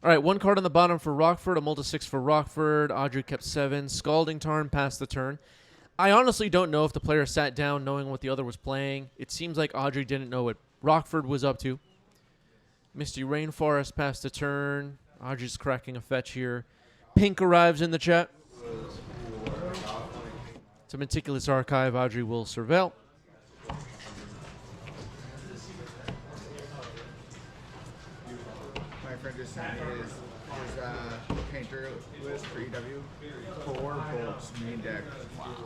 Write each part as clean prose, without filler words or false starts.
All right, 1 card on the bottom for Rockford, a multi-6 for Rockford. Audrey kept 7. Scalding Tarn passed the turn. I honestly don't know if the player sat down knowing what the other was playing. It seems like Audrey didn't know what Rockford was up to. Misty Rainforest passed the turn. Audrey's cracking a fetch here. Pink arrives in the chat. It's a meticulous archive Audrey will surveil. My friend just sent me his painter list for EW. 4 bolts main deck.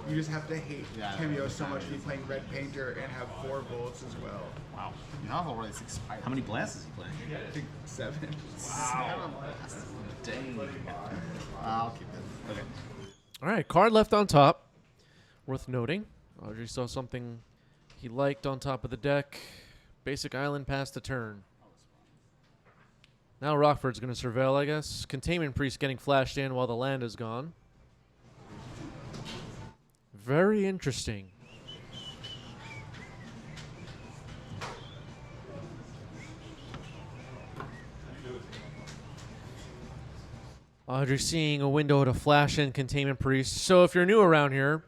You just have to hate Cameo so much to be playing red painter and have 4 bolts as well. Wow. You have already 6. How many blasts is he playing? I think 7. Wow. Dang. I'll keep it. Okay. All right, card left on top. Worth noting. Audrey saw something he liked on top of the deck. Basic Island passed the turn. Now Rockford's going to surveil, I guess. Containment Priest getting flashed in while the land is gone. Very interesting. Audrey seeing a window to flash in Containment Priest. So if you're new around here,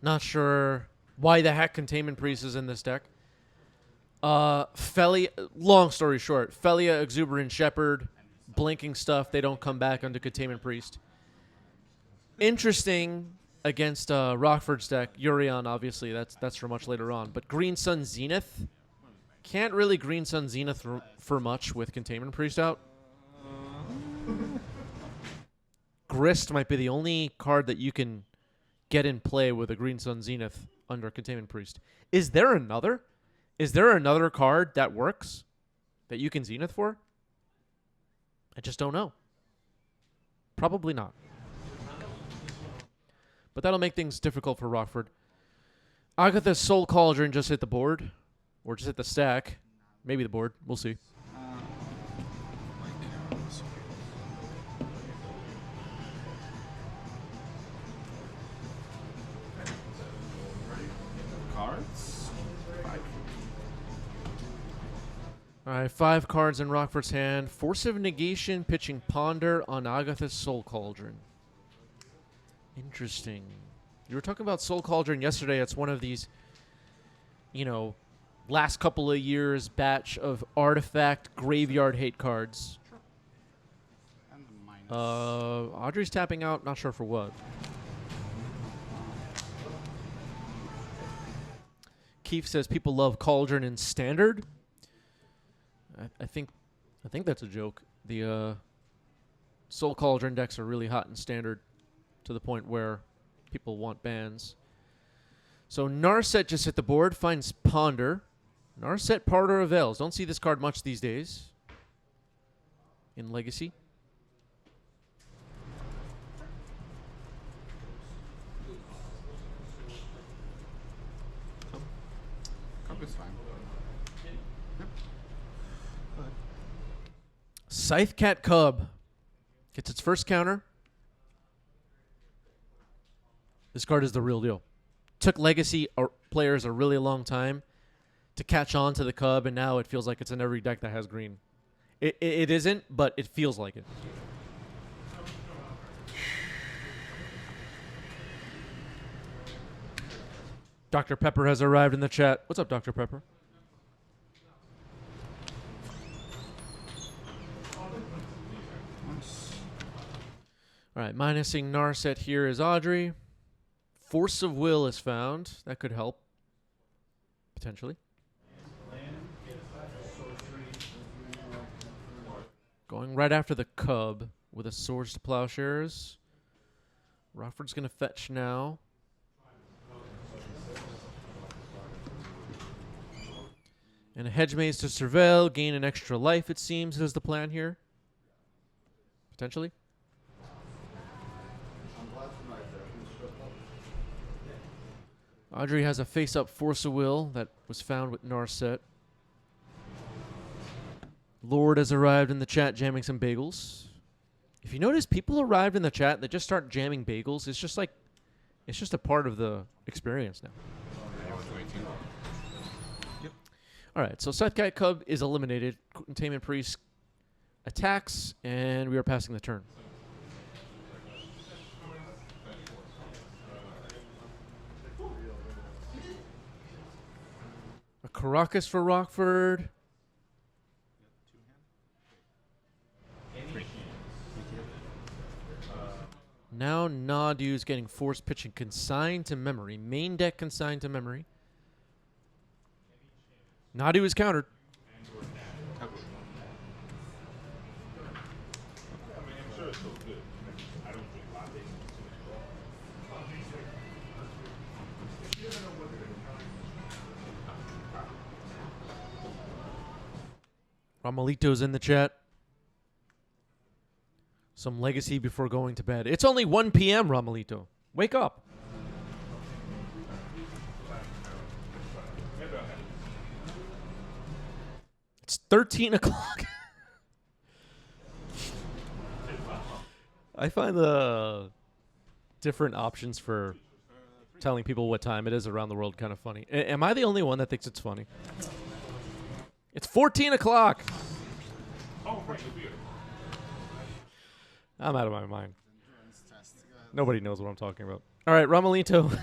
not sure why the heck Containment Priest is in this deck. Felia, long story short, Felia, Exuberant Shepherd, blinking stuff. They don't come back under Containment Priest. Interesting against Rockford's deck. Urion, obviously, that's for much later on. But Green Sun Zenith, can't really Green Sun Zenith for much with Containment Priest out. Grist might be the only card that you can get in play with a Green Sun Zenith under Containment Priest. Is there another? Is there another card that works that you can Zenith for? I just don't know. Probably not. But that'll make things difficult for Rockford. Agatha's Soul Cauldron just hit the board. Or just hit the stack. Maybe the board. We'll see. Cards? 5. All right, 5 cards in Rockford's hand. Force of Negation pitching Ponder on Agatha's Soul Cauldron. Interesting. You were talking about Soul Cauldron yesterday. It's one of these, last couple of years batch of artifact graveyard hate cards. And the minus. Audrey's tapping out. Not sure for what. Keith says people love Cauldron in Standard. I think that's a joke. The Soul Cauldron decks are really hot in Standard to the point where people want bans. So Narset just hit the board, finds Ponder. Narset Ponder of Veils. Don't see this card much these days in Legacy. Cupboard's fine. Scythecat Cub gets its first counter. This card is the real deal. Took Legacy players a really long time to catch on to the Cub, and now it feels like it's in every deck that has green. It isn't, but it feels like it. Dr. Pepper has arrived in the chat. What's up, Dr. Pepper? All right, minusing Narset here is Audrey. Force of Will is found. That could help, potentially. Going right after the Cub with a Swords to Plowshares. Rockford's going to fetch now. And a Hedge Maze to surveil, gain an extra life, it seems, is the plan here. Potentially. Audrey has a face-up Force of Will that was found with Narset. Lord has arrived in the chat jamming some bagels. If you notice, people arrived in the chat, they just start jamming bagels. It's just a part of the experience now. Yep. All right, so Scythecat Cub is eliminated. Containment Priest attacks, and we are passing the turn. A Caracas for Rockford. Now Nadu's getting force pitching consigned to memory. Main deck consigned to memory. Nadu is countered. Ramalito's in the chat. Some legacy before going to bed. It's only 1 p.m., Ramalito. Wake up. It's 13 o'clock. I find the different options for telling people what time it is around the world kind of funny. Am I the only one that thinks it's funny? It's 14 o'clock. I'm out of my mind. Nobody knows what I'm talking about. All right, Ramalito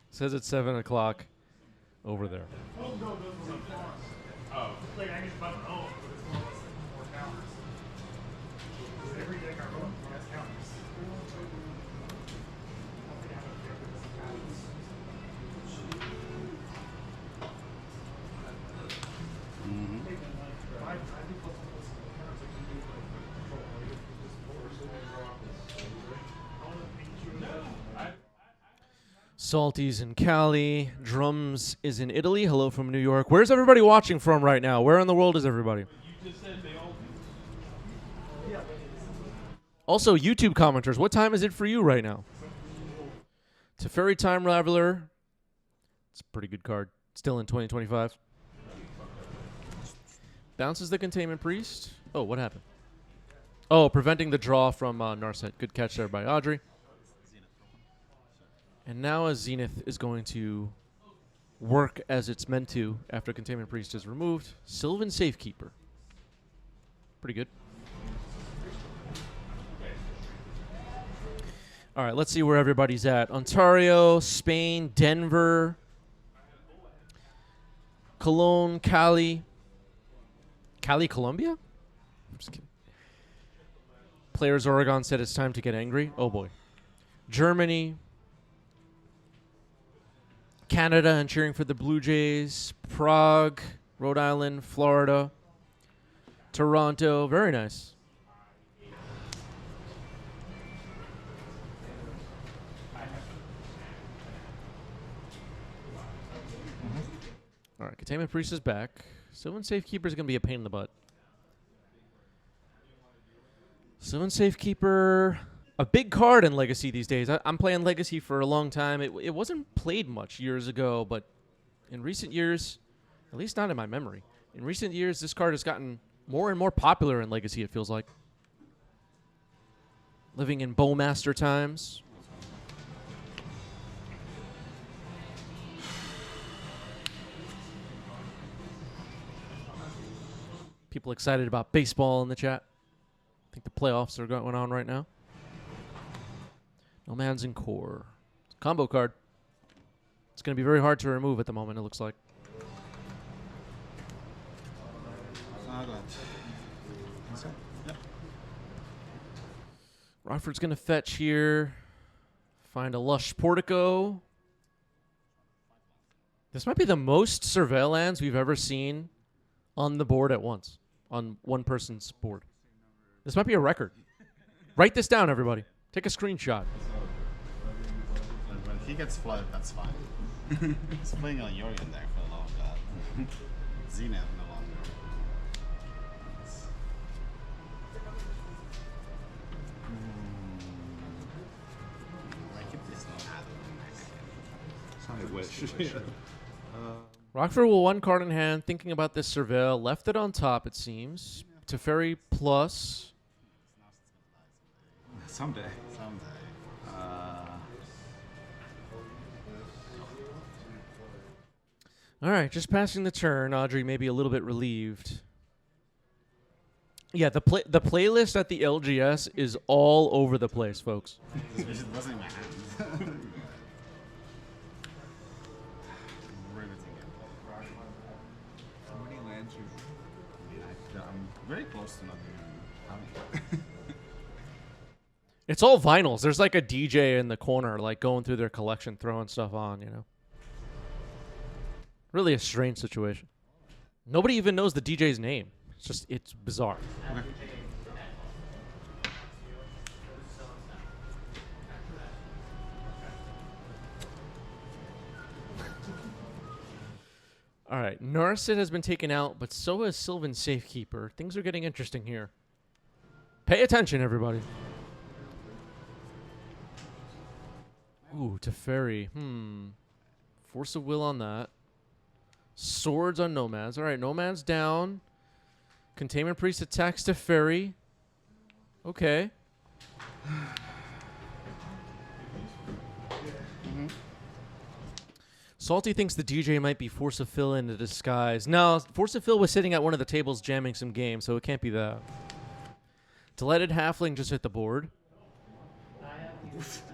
says it's 7 o'clock over there. Salty's in Cali. Drums is in Italy. Hello from New York. Where's everybody watching from right now? Where in the world is everybody? Also, YouTube commenters, what time is it for you right now? Teferi Time Raveler. It's a pretty good card. Still in 2025. Bounces the Containment Priest. Oh, what happened? Oh, preventing the draw from Narset. Good catch there by Audrey. And now a Zenith is going to work as it's meant to after Containment Priest is removed. Sylvan Safekeeper. Pretty good. All right, let's see where everybody's at. Ontario, Spain, Denver, Cologne, Cali. Cali, Colombia? I'm just kidding. Players Oregon said it's time to get angry. Oh, boy. Germany. Canada and cheering for the Blue Jays. Prague, Rhode Island, Florida, Toronto. Very nice. All right, Containment Priest is back. Sylvan Safekeeper is going to be a pain in the butt. Sylvan Safekeeper, a big card in Legacy these days. I'm playing Legacy for a long time. It wasn't played much years ago, but in recent years, at least not in my memory, in recent years, this card has gotten more and more popular in Legacy, it feels like. Living in Bowmaster times. People excited about baseball in the chat. I think the playoffs are going on right now. No Man's in Core. It's a combo card. It's going to be very hard to remove at the moment, it looks like. Yep. Rockford's going to fetch here. Find a Lush Portico. This might be the most Surveil lands we've ever seen on the board at once. On one person's board. This might be a record. Write this down, everybody. Take a screenshot. When he gets flooded, that's fine. He's playing on Yorion there for the love of God. Zenith no longer. I keep this I wish. Rockford will 1 card in hand, thinking about this Surveil. Left it on top, it seems. Teferi plus. Someday. All right, just passing the turn. Audrey may be a little bit relieved. Yeah, the playlist at the LGS is all over the place, folks. It wasn't in my hands. Riveting gameplay. How many lands you? I'm very close to not having it. It's all vinyls. There's like a DJ in the corner, like going through their collection, throwing stuff on, you know. Really a strange situation. Nobody even knows the DJ's name. It's bizarre. Okay. All right, Narset has been taken out, but so has Sylvan Safekeeper. Things are getting interesting here. Pay attention, everybody. Ooh, Teferi. Force of Will on that. Swords on Nomads. All right, Nomads down. Containment Priest attacks Teferi. Okay. Salty thinks the DJ might be Force of Fill in a disguise. No, Force of Fill was sitting at one of the tables jamming some games, so it can't be that. Delighted Halfling just hit the board.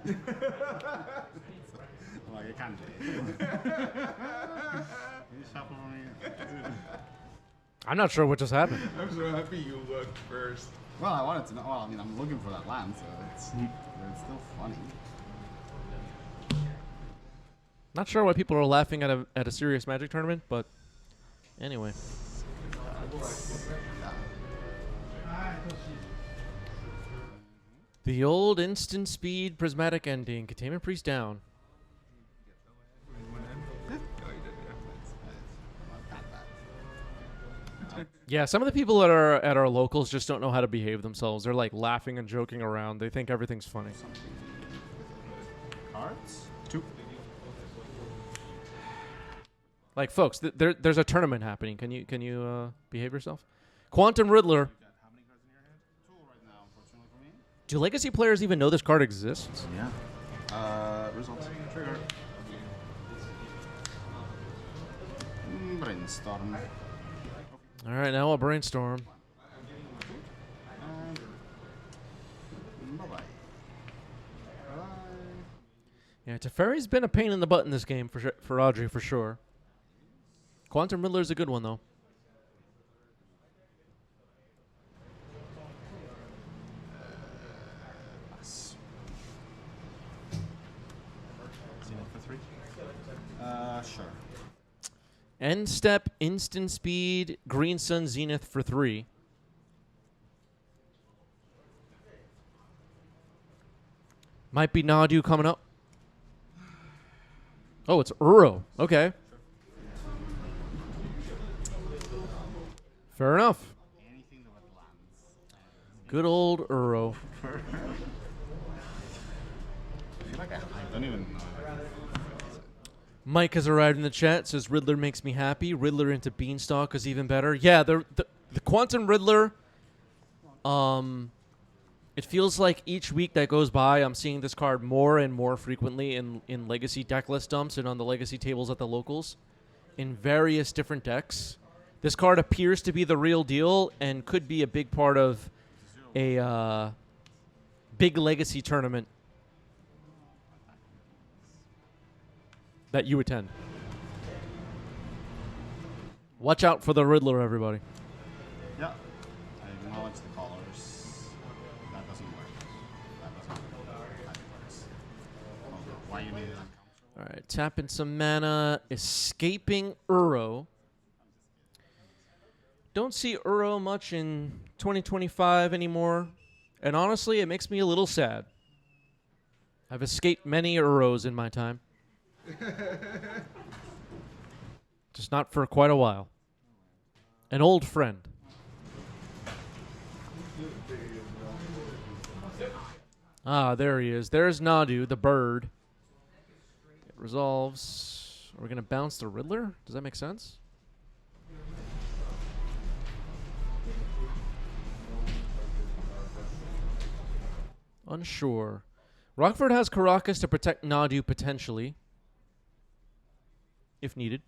Like, it can't be. Can you shuffle me? I'm not sure what just happened. I'm so happy you looked first. Well, I wanted to know. Well, I mean, I'm looking for that land, so it's still funny. Not sure why people are laughing at a serious Magic tournament, but anyway. The old instant speed prismatic ending. Containment Priest down. Yeah, some of the people that are at our locals just don't know how to behave themselves. They're like laughing and joking around. They think everything's funny. Cards? 2. Like, folks, there's a tournament happening. Can you behave yourself? Quantum Riddler. How many cards in your hand? 2 right now, unfortunately for me. Do Legacy players even know this card exists? Yeah. Results. Trigger. Brainstorm. All right, now I'll brainstorm. Bye-bye. Bye. Yeah, Teferi's been a pain in the butt in this game for Audrey, for sure. Quantum Riddler's a good one, though. Zenith for 3? Sure. End step, instant speed, Green Sun Zenith for 3. Might be Nadu coming up. Oh, it's Uro. Okay. Fair enough. Anything that lands. Good old Uro. I feel like I don't even know. Mike has arrived in the chat, says Riddler makes me happy. Riddler into Beanstalk is even better. Yeah, the Quantum Riddler, it feels like each week that goes by, I'm seeing this card more and more frequently in Legacy deck list dumps and on the Legacy tables at the locals in various different decks. This card appears to be the real deal and could be a big part of a big Legacy tournament that you attend. Watch out for the Riddler, everybody. Yeah. I acknowledge the callers. That doesn't work. That works. Why you need it on council? All right, tapping some mana, escaping Uro. Don't see Uro much in 2025 anymore, and honestly, it makes me a little sad. I've escaped many Uros in my time. Just not for quite a while. An old friend. Ah, there he is. There's Nadu, the bird. It resolves. Are we going to bounce the Riddler? Does that make sense? Unsure. Rockford has Caracas to protect Nadu potentially, if needed.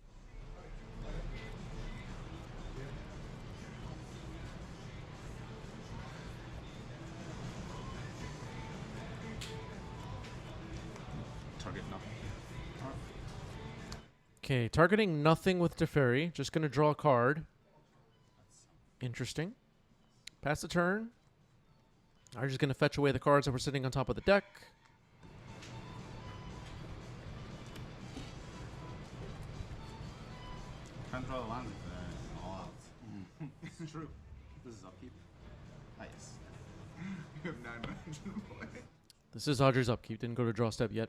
Okay, targeting nothing with Teferi. Just going to draw a card. Interesting. Pass the turn. I'm just going to fetch away the cards that were sitting on top of the deck. Can't draw the lands if they're all out. It's true. This is upkeep. Nice. You have 9 lands in play. This is Audrey's upkeep. Didn't go to draw step yet.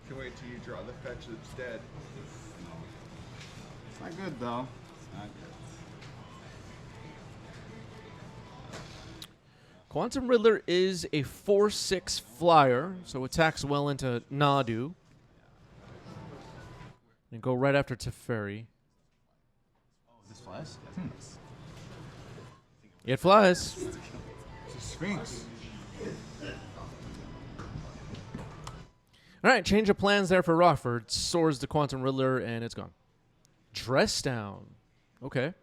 Can wait till you draw the fetch instead. It's not good though. It's not good. Quantum Riddler is a 4/6 flyer, so attacks well into Nadu. And go right after Teferi. Oh, this flies? Yes. It flies. It's a Sphinx. All right, change of plans there for Rockford. Soars the Quantum Riddler, and it's gone. Dress down. Okay.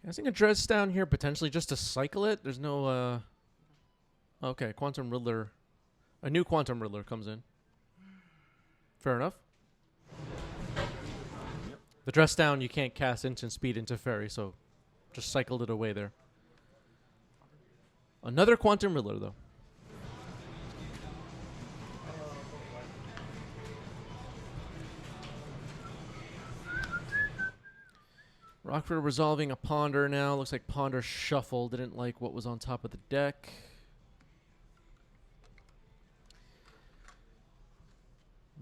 Casting a dress down here, potentially just to cycle it. There's no, okay, Quantum Riddler. A new Quantum Riddler comes in. Fair enough. The dress down, you can't cast instant speed into Fairy, so just cycled it away there. Another Quantum Riddler, though. Rockford resolving a Ponder now. Looks like Ponder shuffle. Didn't like what was on top of the deck.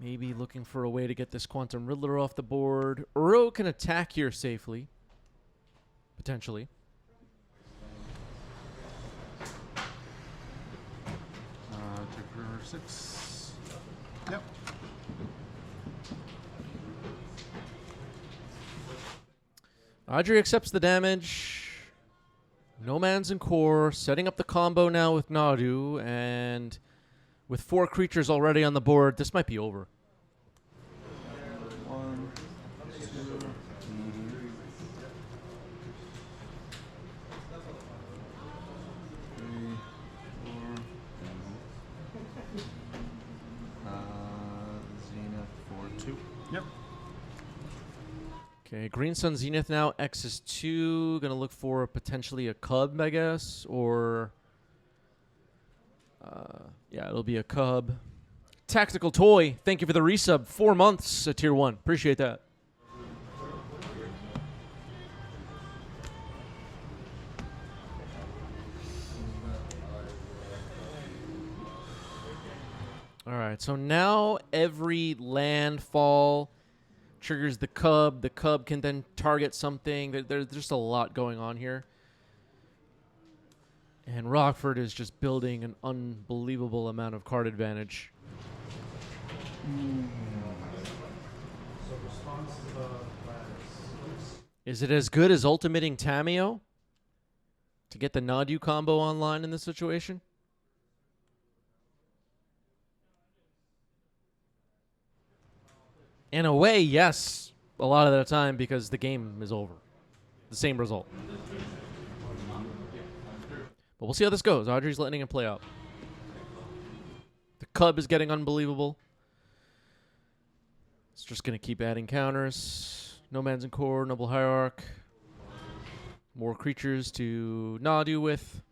Maybe looking for a way to get this Quantum Riddler off the board. Uro can attack here safely. Potentially. Trigger 6. Yep. Audrey accepts the damage. No Man's in Core. Setting up the combo now with Nadu. And with 4 creatures already on the board, this might be over. 1, 2, 3, 4. Zenith 4, 2. Yep. Okay, Green Sun Zenith now. X is 2. Gonna look for potentially a Cub, I guess. Or... yeah, it'll be a Cub. Tactical Toy, thank you for the resub. 4 months at Tier 1. Appreciate that. All right, so now every landfall triggers the Cub. The Cub can then target something. There's just a lot going on here. And Rockford is just building an unbelievable amount of card advantage. Is it as good as ultimating Tameo to get the Nadu combo online in this situation? In a way, yes. A lot of the time because the game is over. The same result. But we'll see how this goes. Audrey's letting it play out. The Cub is getting unbelievable. It's just going to keep adding counters. No Man's in Core, Noble Hierarch. More creatures to Nadu with.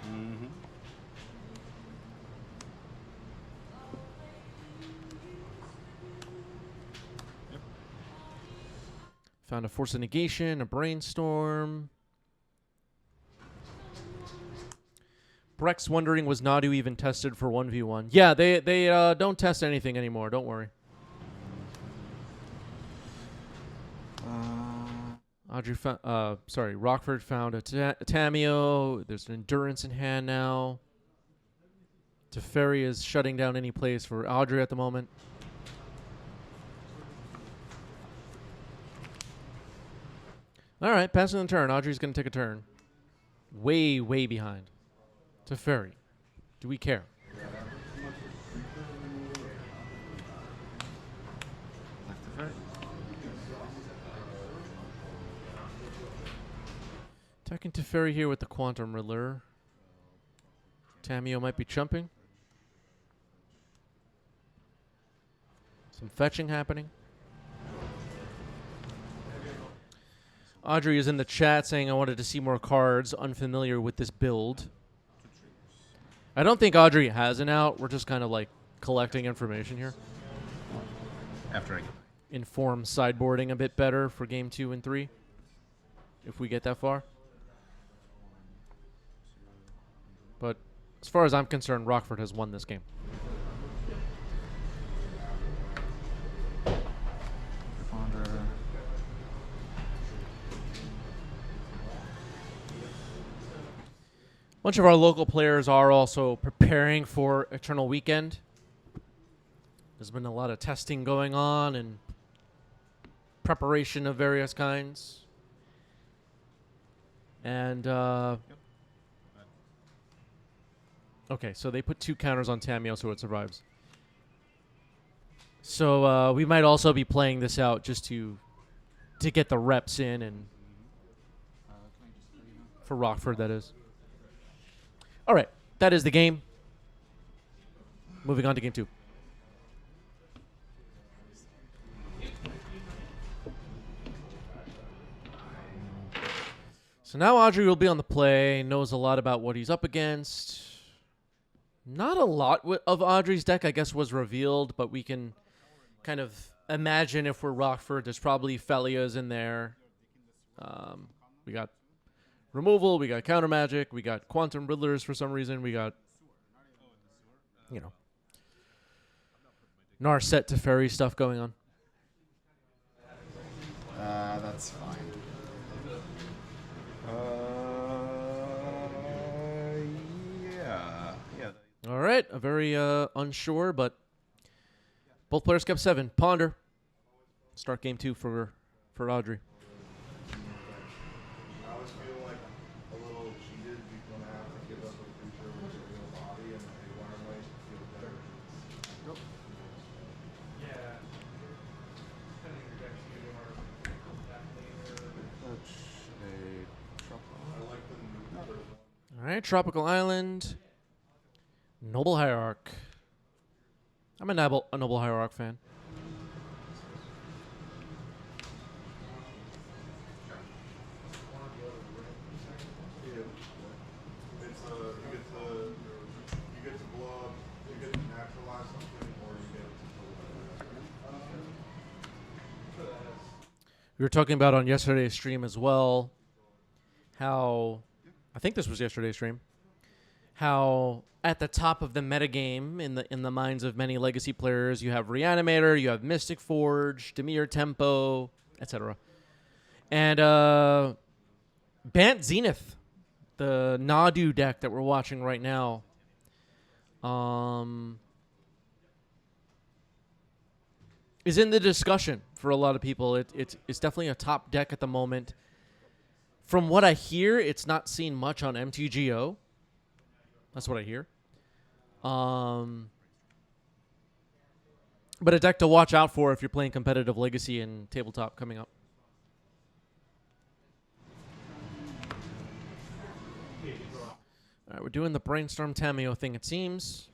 Mm-hmm. Yep. Found a Force of Negation, a Brainstorm. Breck's wondering, was Nadu even tested for 1v1? Yeah, they don't test anything anymore. Don't worry. Rockford found a Tameo. There's an Endurance in hand now. Teferi is shutting down any plays for Audrey at the moment. All right, passing the turn. Audrey's going to take a turn. Way, way behind. Teferi. Do we care? Left to right. Attacking Teferi here with the Quantum Riddler. Tamiyo might be chumping. Some fetching happening. Audrey is in the chat saying, I wanted to see more cards, unfamiliar with this build. I don't think Audrey has an out. We're just kind of like collecting information here. After I get Inform sideboarding a bit better for game 2 and 3, if we get that far. But as far as I'm concerned, Rockford has won this game. A bunch of our local players are also preparing for Eternal Weekend. There's been a lot of testing going on and preparation of various kinds. And, okay, so they put 2 counters on Tamiyo so it survives. So we might also be playing this out just to get the reps in, and for Rockford, that is. All right, that is the game. Moving on to game 2. So now Audrey will be on the play, knows a lot about what he's up against. Not a lot of Audrey's deck, I guess, was revealed, but we can kind of imagine if we're Rockford, there's probably Felias in there. We got removal, we got counter magic, we got quantum riddlers for some reason, we got, you know, Narset Teferi stuff going on. that's fine. Yeah. All right, a very unsure, but both players kept 7. Ponder. Start game 2 for Audrey. I always feel like a little cheated when I have to give up a creature with a real body and a water way to feel better. Nope. All right, Tropical Island. Noble Hierarch. I'm a Noble Hierarch fan. It's you get to blow up, you get to naturalize something, or you get to We were talking about on yesterday's stream as well how, I think this was yesterday's stream, how at the top of the metagame in the minds of many Legacy players, you have Reanimator, you have Mystic Forge, Demir Tempo, etc. And Bant Zenith, the Nadu deck that we're watching right now, is in the discussion for a lot of people. It's definitely a top deck at the moment. From what I hear, it's not seen much on MTGO. That's what I hear. But a deck to watch out for if you're playing competitive Legacy and tabletop coming up. All right, we're doing the Brainstorm Tamiyo thing, it seems.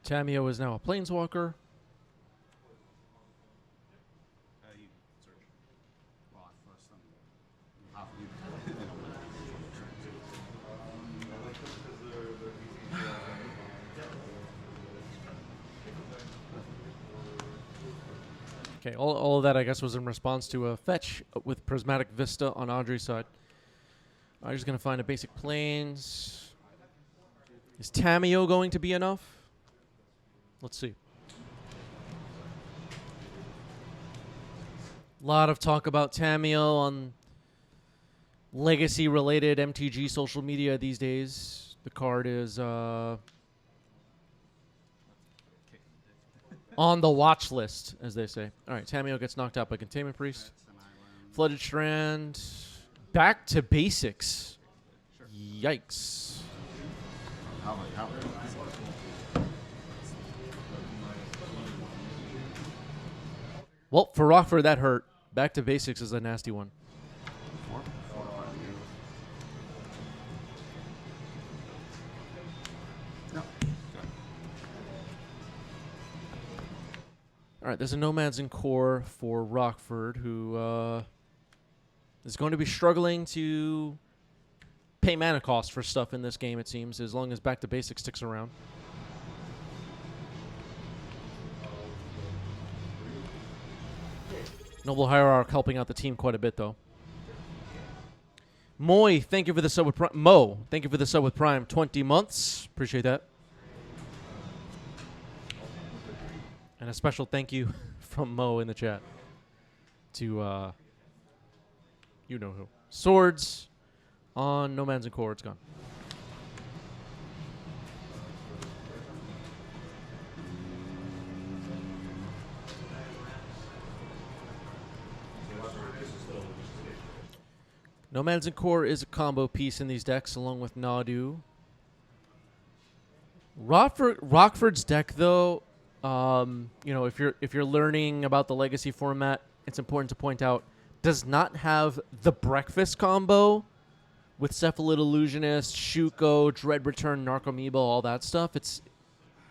Tamiyo is now a Planeswalker. Okay, all of that, I guess, was in response to a fetch with Prismatic Vista on Audrey's side. I'm just going to find a basic Plains. Is Tamiyo going to be enough? Let's see. A lot of talk about Tamiyo on Legacy-related MTG social media these days. The card is on the watch list, as they say. All right, Tamiyo gets knocked out by Containment Priest. Flooded Strand. Back to basics. Yikes. Well, for Rockford, that hurt. Back to basics is a nasty one. 4? No. All right, there's a Nomads in Core for Rockford who is going to be struggling to pay mana cost for stuff in this game, it seems, as long as Back to Basics sticks around. Noble Hierarch helping out the team quite a bit, though. Moy, thank you for the sub with Prime. Mo, thank you for the sub with Prime. 20 months. Appreciate that. And a special thank you from Mo in the chat to, you know who. Swords on Nomads and Core. It's gone. Nomads and Core is a combo piece in these decks, along with Nadu. Rockford's deck, though, you know, if you're learning about the Legacy format, it's important to point out, does not have the breakfast combo with Cephalid Illusionist, Shuko, Dread Return, Narcomoeba, all that stuff. It's,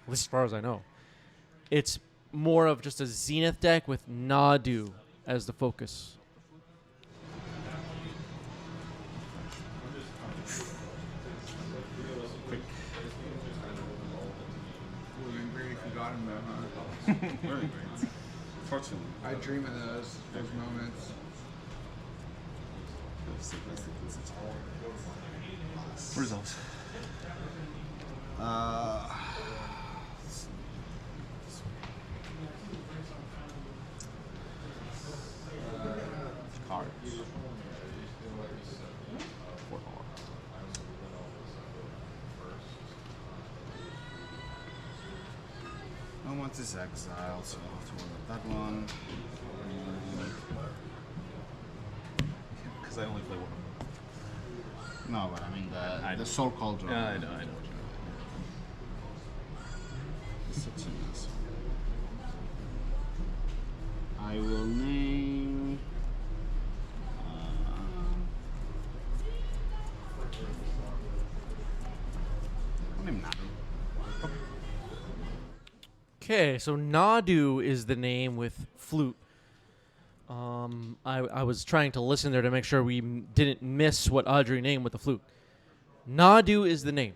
at least as far as I know, it's more of just a Zenith deck with Nadu as the focus. Very great. Fortunately. I dream of those moments. Results. Cards. 4. No one is exiled, so I'll have to worry about that one. Because I only play one. No, but I mean the Soul Cauldron. Yeah, I know what you mean. I will name. I'll name Nadu. Okay, so Nadu is the name with flute. I was trying to listen there to make sure we didn't miss what Audrey named with the flute. Nadu is the name.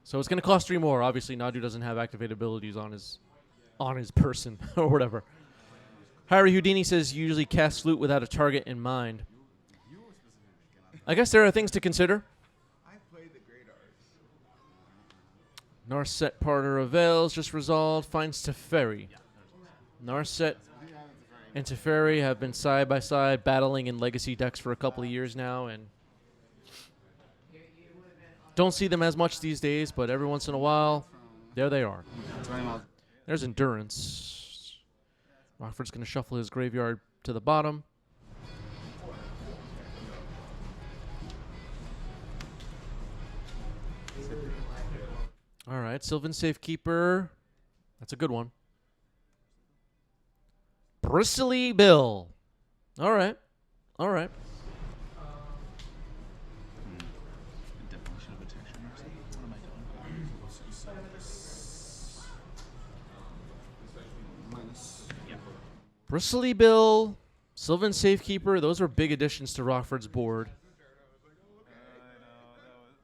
So it's going to cost 3 more. Obviously, Nadu doesn't have activated abilities on his person or whatever. Harry Houdini says you usually cast flute without a target in mind. I guess there are things to consider. I played the Great Arts. Narset Parter of Veils just resolved. Finds Teferi. Narset and Teferi have been side by side battling in Legacy decks for a couple of years now, and don't see them as much these days, but every once in a while, there they are. There's Endurance. Rockford's going to shuffle his graveyard to the bottom. All right, Sylvan Safekeeper. That's a good one. Bristly Bill. All right. All right. Definitely should have attention or something. What am I doing? Bristly Bill, Sylvan Safekeeper. Those are big additions to Rockford's board.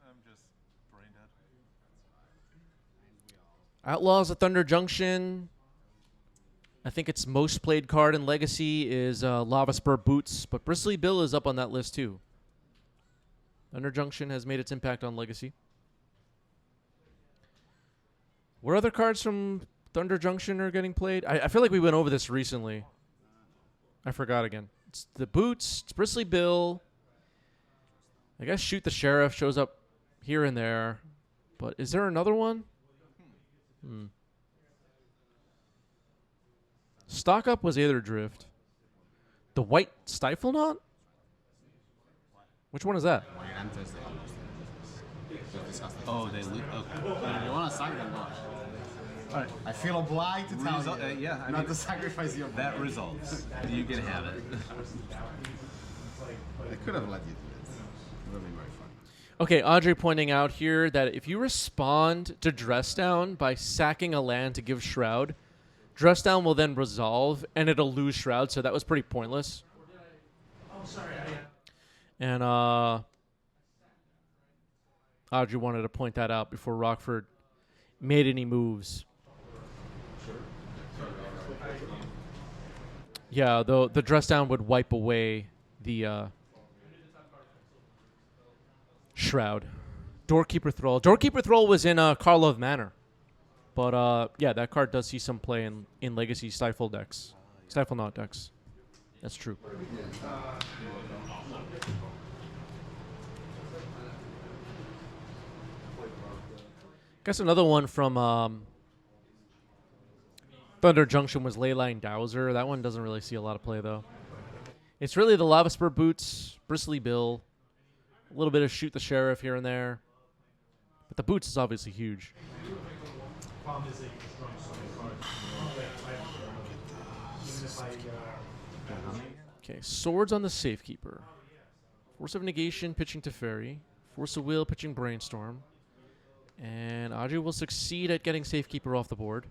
I'm just brain dead. Outlaws of Thunder Junction. I think its most played card in Legacy is Lava Spur Boots, but Bristly Bill is up on that list too. Thunder Junction has made its impact on Legacy. What other cards from Thunder Junction are getting played? I feel like we went over this recently. I forgot again. It's the Boots, it's Bristly Bill. I guess Shoot the Sheriff shows up here and there. But is there another one? Stock Up was Aether Drift. The White Stifle Knot? Which one is that? Disgusting. Oh, they loot. Okay. You want to suck them? Watch. All right. I feel obliged to tell you yeah, I not mean, to sacrifice your that resolves. You can have it. I could have let you do it. It would have been very fun. Okay, Audrey pointing out here that if you respond to Dress Down by sacking a land to give Shroud, Dress Down will then resolve, and it'll lose Shroud, so that was pretty pointless. Oh, sorry. And Audrey wanted to point that out before Rockford made any moves. Yeah, the Dress Down would wipe away the Shroud. Doorkeeper Thrall. Doorkeeper Thrall was in Karlov Manor. But, yeah, that card does see some play in Legacy Stifle decks. Stifle Knot decks. That's true. Guess another one from Thunder Junction was Leyline Dowser. That one doesn't really see a lot of play, though. It's really the Lava Spur Boots, Bristly Bill, a little bit of Shoot the Sheriff here and there. But the Boots is obviously huge. Okay, Swords on the Safekeeper. Force of Negation, pitching to Fairy. Force of Will, pitching Brainstorm. And Audrey will succeed at getting Safekeeper off the board.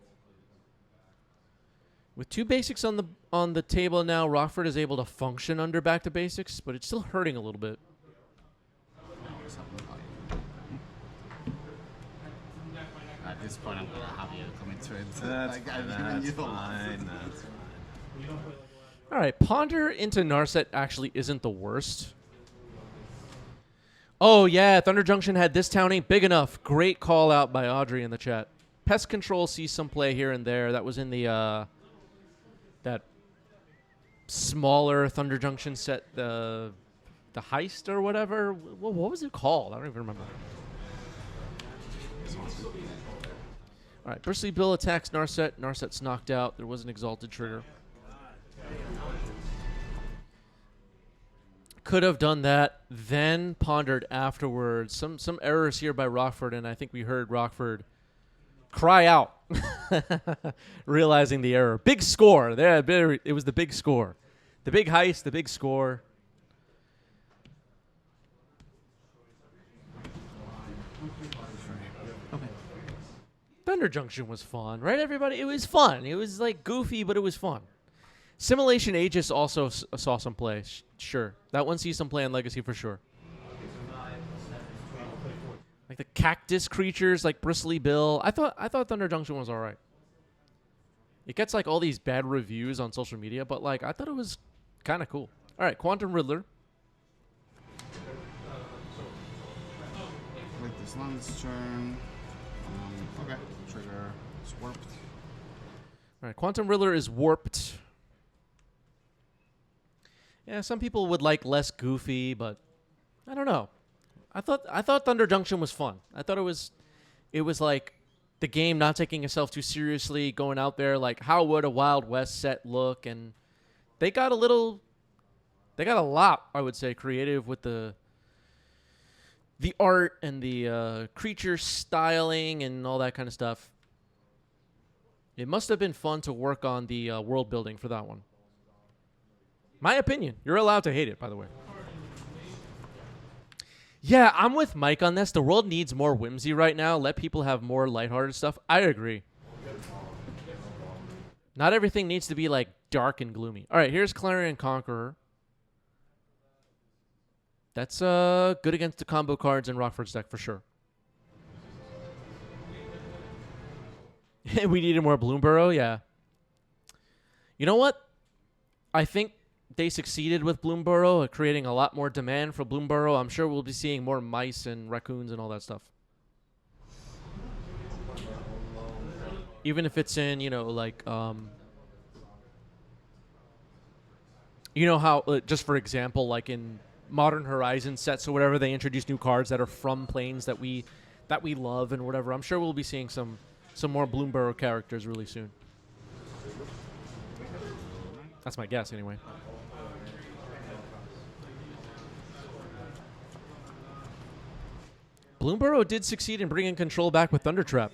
With 2 basics on the table now, Rockford is able to function under back to basics, but it's still hurting a little bit. At this point, I'm going to have you commit to it. That's That's fine. All right, Ponder into Narset actually isn't the worst. Oh, yeah, Thunder Junction had this town ain't big enough. Great call out by Audrey in the chat. Pest Control sees some play here and there. That was in the that smaller Thunder Junction set, the Heist or whatever. What was it called? I don't even remember. All right, Bristly Bill attacks Narset. Narset's knocked out. There was an Exalted trigger. Could have done that, then pondered afterwards. Some errors here by Rockford, and I think we heard Rockford cry out, realizing the error. Big score. There, it was the big score. The big heist, the big score. Okay. Thunder Junction was fun, right, everybody? It was fun. It was like goofy, but it was fun. Simulation Aegis also saw some play. Sure. That one sees some play in Legacy for sure. Like the cactus creatures like Bristly Bill. I thought Thunder Junction was all right. It gets like all these bad reviews on social media, but like I thought it was kind of cool. All right, Quantum Riddler. Wait, this land's turn. Okay, trigger. It's warped. All right, Quantum Riddler is warped. Yeah, some people would like less goofy, but I don't know. I thought Thunder Junction was fun. I thought it was like the game not taking itself too seriously, going out there like how would a Wild West set look, and they got a lot, I would say, creative with the art and the creature styling and all that kind of stuff. It must have been fun to work on the world building for that one. My opinion. You're allowed to hate it, by the way. Yeah, I'm with Mike on this. The world needs more whimsy right now. Let people have more lighthearted stuff. I agree. Not everything needs to be like dark and gloomy. All right, here's Clarion Conqueror. That's good against the combo cards in Rockford's deck for sure. We needed more Bloomburrow, yeah. You know what? I think they succeeded with Bloomburrow at creating a lot more demand for Bloomburrow. I'm sure we'll be seeing more mice and raccoons and all that stuff. Even if it's in, like, how, just for example, like in Modern Horizon sets or whatever, they introduce new cards that are from planes that we love and whatever. I'm sure we'll be seeing some more Bloomburrow characters really soon. That's my guess, anyway. Bloomburrow did succeed in bringing control back with Thundertrap.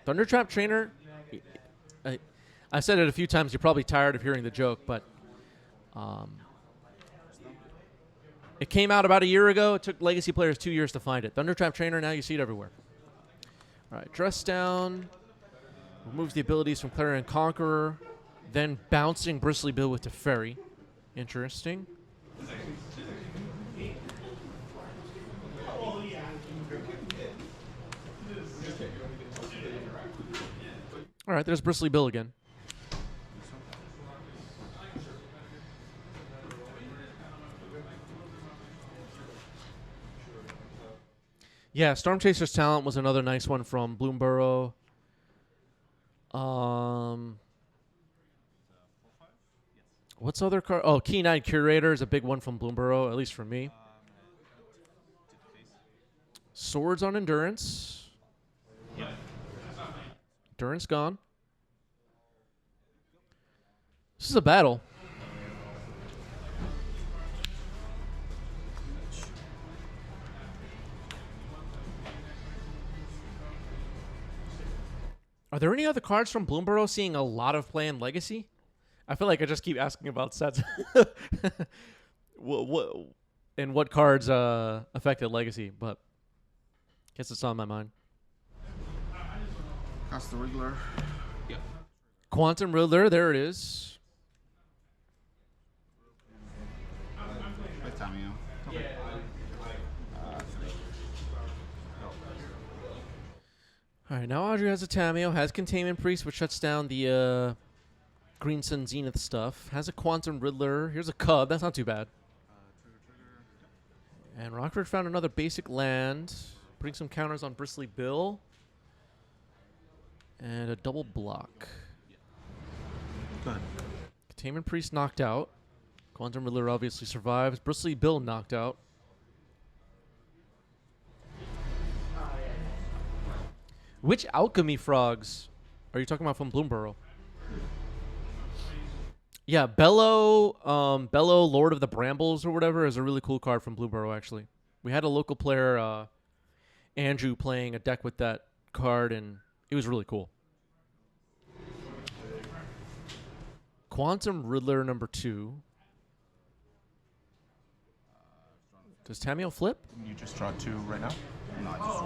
Thundertrap Trainer I've said it a few times. You're probably tired of hearing the joke, but it came out about a year ago. It took Legacy players 2 years to find it. Thundertrap Trainer, now you see it everywhere. All right, Dress Down. Removes the abilities from Clarion Conqueror. Then bouncing Bristly Bill with Teferi. Interesting. All right, there's Bristly Bill again. Yeah, Storm Chaser's Talent was another nice one from Bloomborough. What's other card? Oh, Keen-Eyed Curator is a big one from Bloomborough, at least for me. Swords on Endurance. Endurance gone. This is a battle. Are there any other cards from Bloomborough seeing a lot of play in Legacy? I feel like I just keep asking about sets. What cards affected Legacy, but guess it's on my mind. That's the Riddler. Yeah. Quantum Riddler, there it is. With Tamio. Okay. 3. All right, now Audrey has a Tameo, has Containment Priest, which shuts down the Green Sun Zenith stuff. Has a Quantum Riddler. Here's a Cub. That's not too bad. And Rockford found another basic land. Putting some counters on Bristly Bill. And a double block. Go ahead. Containment Priest knocked out. Quantum Riddler obviously survives. Bristly Bill knocked out. Which Alchemy Frogs are you talking about from Bloomborough? Yeah, Bellow, Lord of the Brambles or whatever is a really cool card from Bloomborough, actually. We had a local player, Andrew, playing a deck with that card, and it was really cool. Quantum Riddler number 2. Does Tameo flip? You just draw 2 right now? No, I just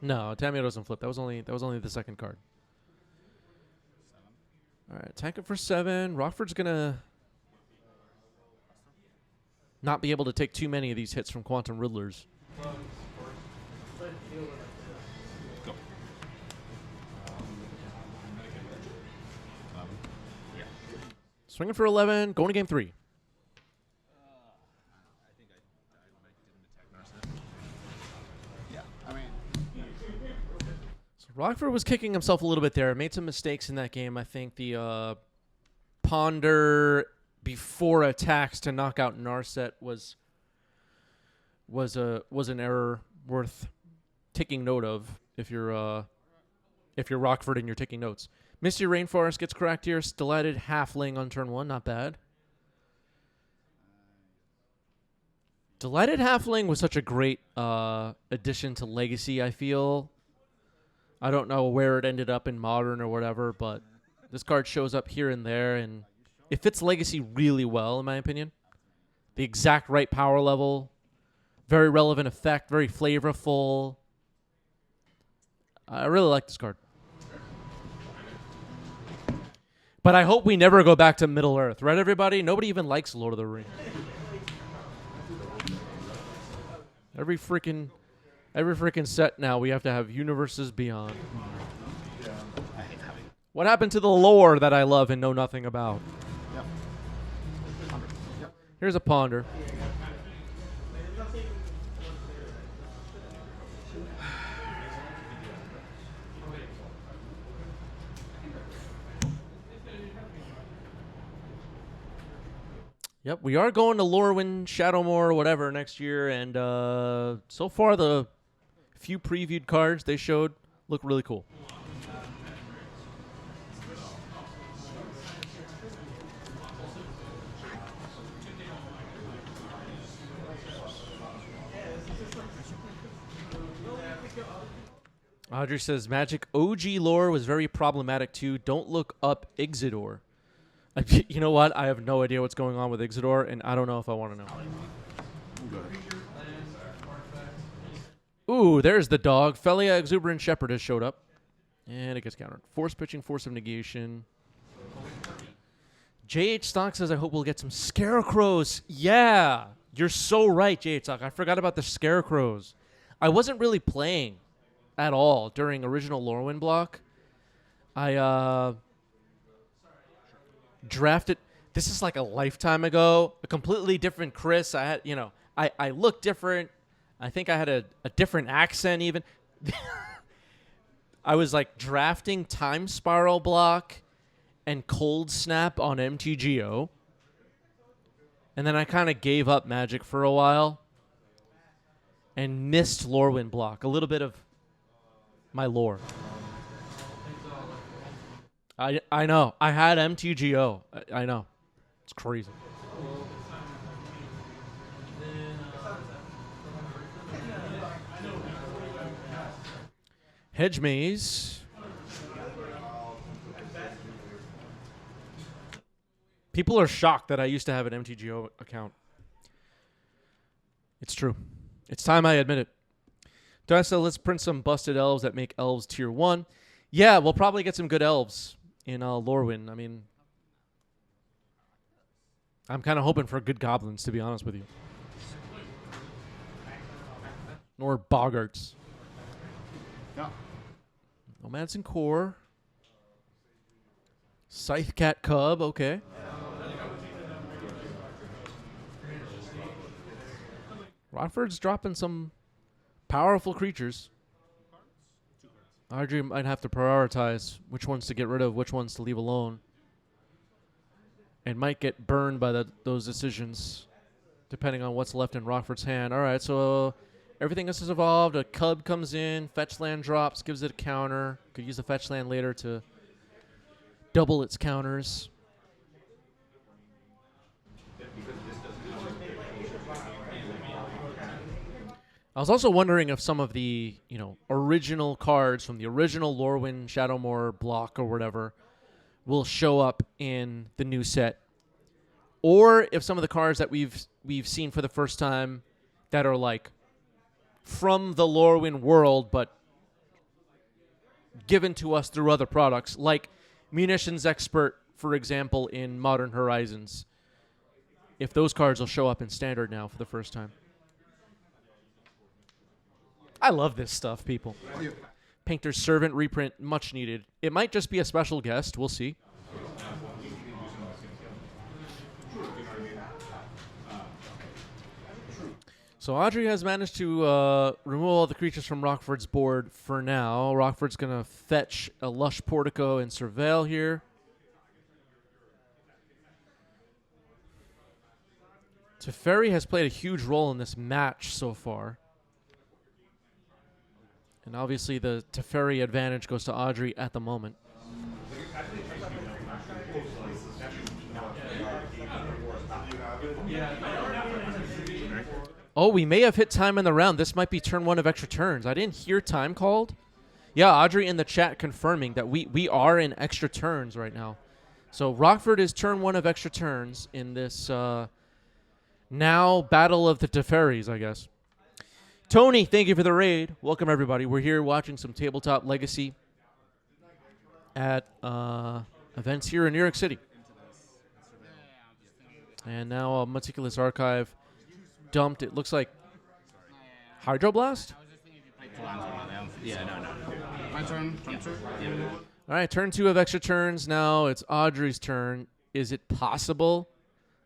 No, Tameo doesn't flip. That was only the second card. All right, tank it for 7. Rockford's gonna not be able to take too many of these hits from Quantum Riddlers. Go. Yeah. Swinging for 11, going to game 3. I think I didn't attack Narset. Yeah, I mean, So Rockford was kicking himself a little bit there. Made some mistakes in that game. I think the ponder before attacks to knock out Narset was an error worth taking note of if you're Rockford and you're taking notes. Misty Rainforest gets cracked here. Stellated Halfling on turn 1, not bad. Delighted Halfling was such a great addition to Legacy, I feel. I don't know where it ended up in Modern or whatever, but this card shows up here and there, and it fits Legacy really well, in my opinion. The exact right power level. Very relevant effect, very flavorful. I really like this card. But I hope we never go back to Middle Earth, right, everybody? Nobody even likes Lord of the Rings. Every freaking set now we have to have Universes Beyond. I hate having. What happened to the lore that I love and know nothing about? Yep. Yep. Here's a Ponder. Yep, we are going to Lorwyn, Shadowmoor, whatever next year, and so far the few previewed cards they showed look really cool. Audrey says Magic OG lore was very problematic too. Don't look up Exidor. You know what? I have no idea what's going on with Exidor, and I don't know if I want to know. Ooh, there's the dog. Felia Exuberant Shepherd has showed up. And it gets countered. Force pitching, force of negation. JH Stock says, I hope we'll get some scarecrows. Yeah, you're so right, JH Stock. I forgot about the scarecrows. I wasn't really playing at all during original Lorwyn block. I drafted. This is like a lifetime ago. A completely different Chris. I had, I looked different. I think I had a different accent even. I was like drafting Time Spiral block and Cold Snap on MTGO. And then I kind of gave up Magic for a while and missed Lorwyn block. A little bit of my lore. I know. I had MTGO. I know. It's crazy. Hedge Maze. People are shocked that I used to have an MTGO account. It's true. It's time I admit it. Dessa, let's print some busted elves that make elves tier 1. Yeah, we'll probably get some good elves in Lorwyn. I mean, I'm kind of hoping for good goblins, to be honest with you. Nor boggarts. Yeah. Nomads and Core. Scythe Cat Cub, okay. Rockford's dropping some powerful creatures. Audrey might have to prioritize which ones to get rid of, which ones to leave alone. And might get burned by those decisions, depending on what's left in Rockford's hand. All right, so everything else has evolved. A Cub comes in, fetch land drops, gives it a counter. Could use the fetch land later to double its counters. I was also wondering if some of the, original cards from the original Lorwyn Shadowmoor block or whatever will show up in the new set, or if some of the cards that we've seen for the first time that are like from the Lorwyn world but given to us through other products, like Munitions Expert, for example, in Modern Horizons. If those cards will show up in Standard now for the first time. I love this stuff, people. Painter's Servant reprint, much needed. It might just be a special guest. We'll see. So Audrey has managed to remove all the creatures from Rockford's board for now. Rockford's going to fetch a Lush Portico and Surveil here. Teferi has played a huge role in this match so far. And obviously the Teferi advantage goes to Audrey at the moment. Oh, we may have hit time in the round. This might be turn 1 of extra turns. I didn't hear time called. Yeah, Audrey in the chat confirming that we are in extra turns right now. So Rockford is turn 1 of extra turns in this now battle of the Teferis, I guess. Tony, thank you for the raid. Welcome, everybody. We're here watching some Tabletop Legacy at events here in New York City. And now a Meticulous Archive dumped. It looks like Hydroblast? Yeah, no. My turn. Turn 2. All right, turn 2 of extra turns. Now it's Audrey's turn. Is it possible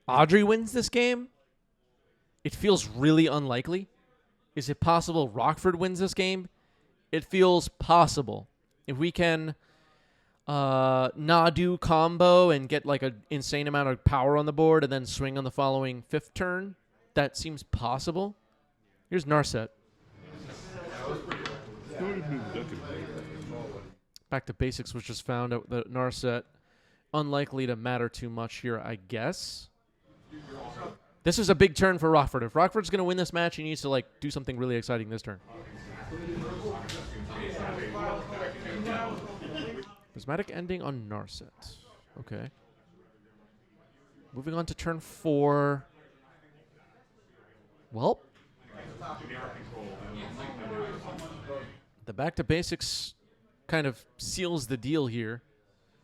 Audrey wins this game? It feels really unlikely. Is it possible Rockford wins this game? It feels possible. If we can Nadu combo and get like an insane amount of power on the board and then swing on the following 5th turn, that seems possible. Here's Narset. Back to Basics was just found out that Narset unlikely to matter too much here, I guess. This is a big turn for Rockford. If Rockford's going to win this match, he needs to do something really exciting this turn. Prismatic Ending on Narset. Okay. Moving on to turn 4. Well, the back to basics kind of seals the deal here.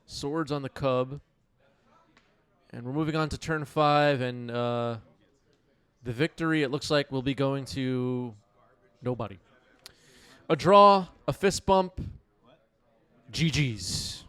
Swords on the Cub. And we're moving on to turn 5, and the victory, it looks like, will be going to nobody. A draw, a fist bump, GG's.